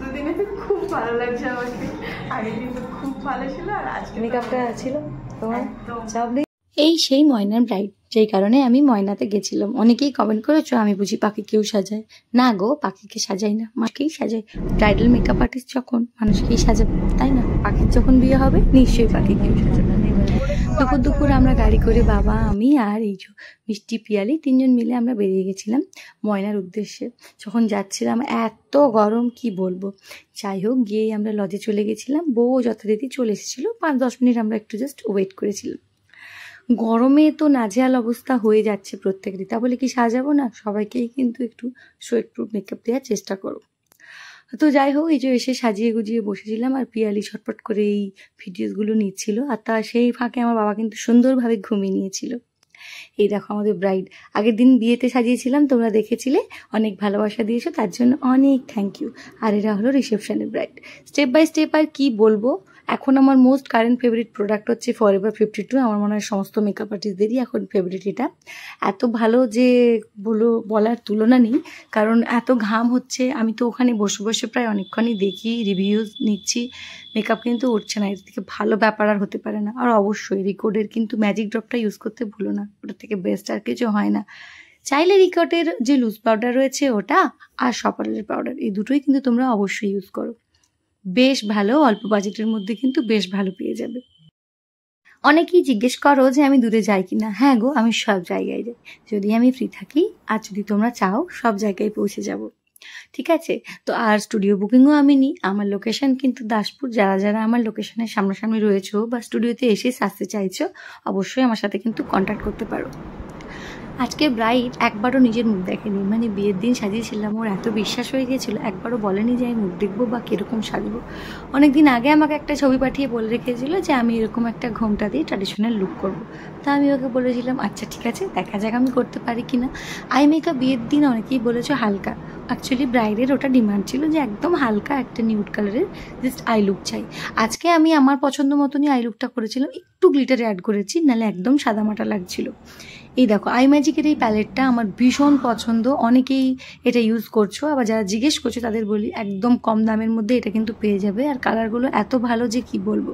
দুদিনে খুব ভালো লাগছে আমাকে। আগে কিন্তু খুব ভালো ছিল, আর আজকে মেকআপটা ছিল তোমার চাপ নেই। এই সেই ময়নার ব্রাইড, যেই কারণে আমি ময়নাতে গেছিলাম। অনেকেই কমেন্ট করেছো আমি বুঝি পাখিকেও সাজাই। না গো, পাখিকে সাজাই না, মাকেই সাজাই। ব্রাইডাল মেকআপ আর্টিস্ট যখন মানুষকেই সাজাবে, তাই না? পাখির যখন বিয়ে হবে নিশ্চয়ই পাখিকেও সাজাবে। দুপুর দুপুর আমরা গাড়ি করে বাবা, আমি আর এই যে মিষ্টি, পিয়ালি তিনজন মিলে আমরা বেরিয়ে গেছিলাম ময়নার উদ্দেশ্যে। যখন যাচ্ছিলাম এত গরম কি বলবো। যাই হোক, গিয়েই আমরা লজে চলে গেছিলাম। বউ যথারীতি চলে এসেছিল, 5-10 মিনিট আমরা একটু জাস্ট ওয়েট করেছিলাম। গরমে তো নাজেহাল অবস্থা হয়ে যাচ্ছে প্রত্যেকেরই, তা বলে কি সাজাবো না? সবাইকেই কিন্তু একটু সোয়েট প্রুফ মেকআপ দেওয়ার চেষ্টা করো। তো যাই হোক, এই যে এসে সাজিয়ে গুজিয়ে বসেছিলাম, আর পিয়ালি ছটপট করে এই ভিডিওসগুলো নিচ্ছিল। আর তা সেই ফাঁকে আমার বাবা কিন্তু সুন্দরভাবে ঘুমিয়ে নিয়েছিল। এই দেখো আমাদের ব্রাইড। আগের দিন বিয়েতে সাজিয়েছিলাম, তোমরা দেখেছিলে, অনেক ভালোবাসা দিয়েছো, তার জন্য অনেক থ্যাংক ইউ। আর এরা হলো রিসেপশনের ব্রাইড। স্টেপ বাই স্টেপ আর কি বলবো। এখন আমার মোস্ট কারেন্ট ফেভারিট প্রোডাক্ট হচ্ছে ফরএভার 52। আমার মনে হয় সমস্ত মেকআপ আর্টিস্টদেরই এখন ফেভারিট এটা। এত ভালো যে বলার তুলনা নেই, কারণ এত ঘাম হচ্ছে। আমি তো ওখানে বসে বসে প্রায় অনেকক্ষণই দেখি, রিভিউজ নিচ্ছি, মেকআপ কিন্তু উঠছে না। এর থেকে ভালো ব্যাপার আর হতে পারে না। আর অবশ্যই রিকোডের কিন্তু ম্যাজিক ড্রপটা ইউজ করতে ভুলো না, ওটা থেকে বেস্ট আর কিছু হয় না। চাইলে রিকোডের যে লুজ পাউডার রয়েছে ওটা, আর সপারের পাউডার, এই দুটোই কিন্তু তোমরা অবশ্যই ইউজ করো। বেশ ভালো, অল্প বাজেটের মধ্যে কিন্তু বেশ ভালো পেয়ে যাবে। অনেকেই জিজ্ঞেস করো যে আমি দূরে যাই কিনা। হ্যাঁ গো, আমি সব জায়গায় যাই, যদি আমি ফ্রি থাকি আর যদি তোমরা চাও সব জায়গায় পৌঁছে যাব। ঠিক আছে? তো আর স্টুডিও বুকিংও আমি নিই। আমার লোকেশন কিন্তু দাসপুর। যারা যারা আমার লোকেশনের সামনাসামনি রয়েছো বা স্টুডিওতে এসে সাজতে চাইছো, অবশ্যই আমার সাথে কিন্তু কন্ট্যাক্ট করতে পারো। আজকে ব্রাইড একবারও নিজের মুখ দেখেনি, মানে বিয়ের দিন সাজিয়েছিলাম, ওর এত বিশ্বাস হয়ে গেছিলো, একবারও বলেনি যে আমি মুখ দেখবো বা কীরকম সাজবো। অনেকদিন আগে আমাকে একটা ছবি পাঠিয়ে বলে রেখেছিল যে আমি এরকম একটা ঘোমটা দিয়ে ট্র্যাডিশনাল লুক করবো। তা আমি ওকে বলেছিলাম আচ্ছা ঠিক আছে, দেখা যাক আমি করতে পারি কিনা। আই মেকআপ বিয়ের দিন অনেকেই বলেছো হালকা, অ্যাকচুয়ালি ব্রাইডের ওটা ডিমান্ড ছিল যে একদম হালকা একটা নিউড কালারের জাস্ট আই লুক চাই। আজকে আমি আমার পছন্দ মতনই আই লুকটা করেছিলাম, একটু গ্লিটার অ্যাড করেছি, নাহলে একদম সাদামাটা লাগছিল। এই দেখো আই ম্যাজিকের এই প্যালেটটা আমার ভীষণ পছন্দ। অনেকেই এটা ইউজ করছো, আবার যারা জিজ্ঞেস করছো তাদের বলি একদম কম দামের মধ্যে এটা কিন্তু পেয়ে যাবে। আর কালারগুলো এত ভালো যে কি বলবো।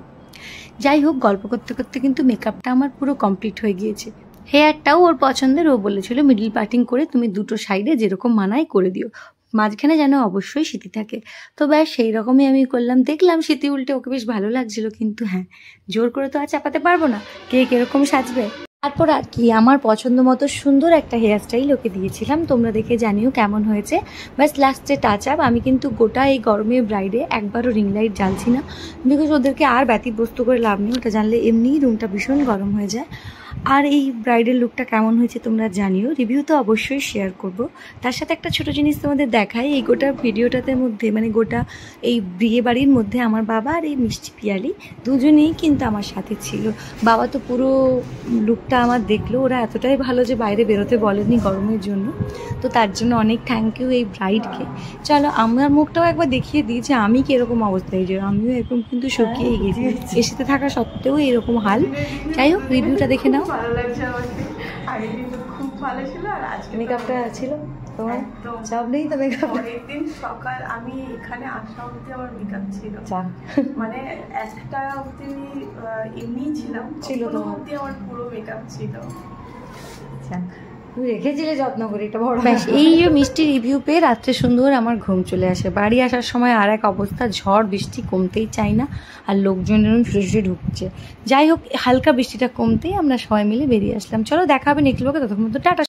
যাই হোক, গল্প করতে করতে কিন্তু মেকআপটা আমার পুরো কমপ্লিট হয়ে গিয়েছে। হেয়ারটাও ওর পছন্দের, ও বলেছিল মিডল পার্টিং করে তুমি দুটো সাইডে যেরকম মানায় করে দিও, মাঝখানে যেন অবশ্যই স্মৃতি থাকে। তো ব্যাস সেই রকমই আমি করলাম। দেখলাম স্মৃতি উল্টে ওকে বেশ ভালো লাগছিল, কিন্তু হ্যাঁ, জোর করে তো আর চাপাতে পারবো না, কে কিরকম সাজবে। তারপর আর কি, আমার পছন্দ মতো সুন্দর একটা হেয়ার স্টাইল ওকে দিয়েছিলাম, তোমরা দেখে জানিও কেমন হয়েছে। ব্যাস লাস্টে টাচ আপ। আমি কিন্তু গোটা এই গরমে ব্রাইডে একবারও রিং লাইট জ্বালছি না, বিকজ ওদেরকে আর ব্যতিব্যস্ত করে লাভ নেই, ওটা জানলে এমনিই রুমটা ভীষণ গরম হয়ে যায়। আর এই ব্রাইডের লুকটা কেমন হয়েছে তোমরা জানিও, রিভিউ তো অবশ্যই শেয়ার করব। তার সাথে একটা ছোটো জিনিস তোমাদের দেখাই, এই গোটা ভিডিওটাতে মধ্যে, মানে গোটা এই বিয়ে বাড়ির মধ্যে আমার বাবা আর এই মিষ্টি পিয়ালি দুজনেই কিন্তু আমার সাথে ছিল। বাবা তো পুরো লুকটা আমার দেখলো, ওরা এতটাই ভালো যে বাইরে বেরোতে বলেনি গরমের জন্য। তো তার জন্য অনেক থ্যাংক ইউ এই ব্রাইডকে। চলো আমার মুখটাও একবার দেখিয়ে দিই যে আমি কীরকম অবস্থায়, যে আমিও এরকম কিন্তু শুকিয়ে গেছি, এসিতে থাকা সত্ত্বেও এরকম হাল। যাই হোক, রিভিউটা দেখে নাও। ভালো লাগছে আমাকে। আগে কিন্তু খুব ভালো ছিল, আর আজকে মেকআপটা ছিল তোমার চাপ নেই তো। মেকআপ অনেকদিন সকাল আমি এখানে আসা অবধি আমার মেকআপ ছিল, মানে একটা অবধি এমনি ছিলাম, অবধি আমার পুরো মেকআপ ছিল। তুমি রেখেছিলে যত্ন করে, এটা বড়। এই যে মিষ্টি রিভিউ পেয়ে রাত্রে সুন্দর আমার ঘুম চলে আসে। বাড়ি আসার সময় আর এক অবস্থা, ঝড় বৃষ্টি কমতেই চাই না, আর লোকজন ছুটে ঢুকছে। যাই হোক, হালকা বৃষ্টিটা কমতেই আমরা সবাই মিলে বেরিয়ে আসলাম। চলো দেখা হবে নেক্সট ব্লগে, ততক্ষণ মতো টাটা।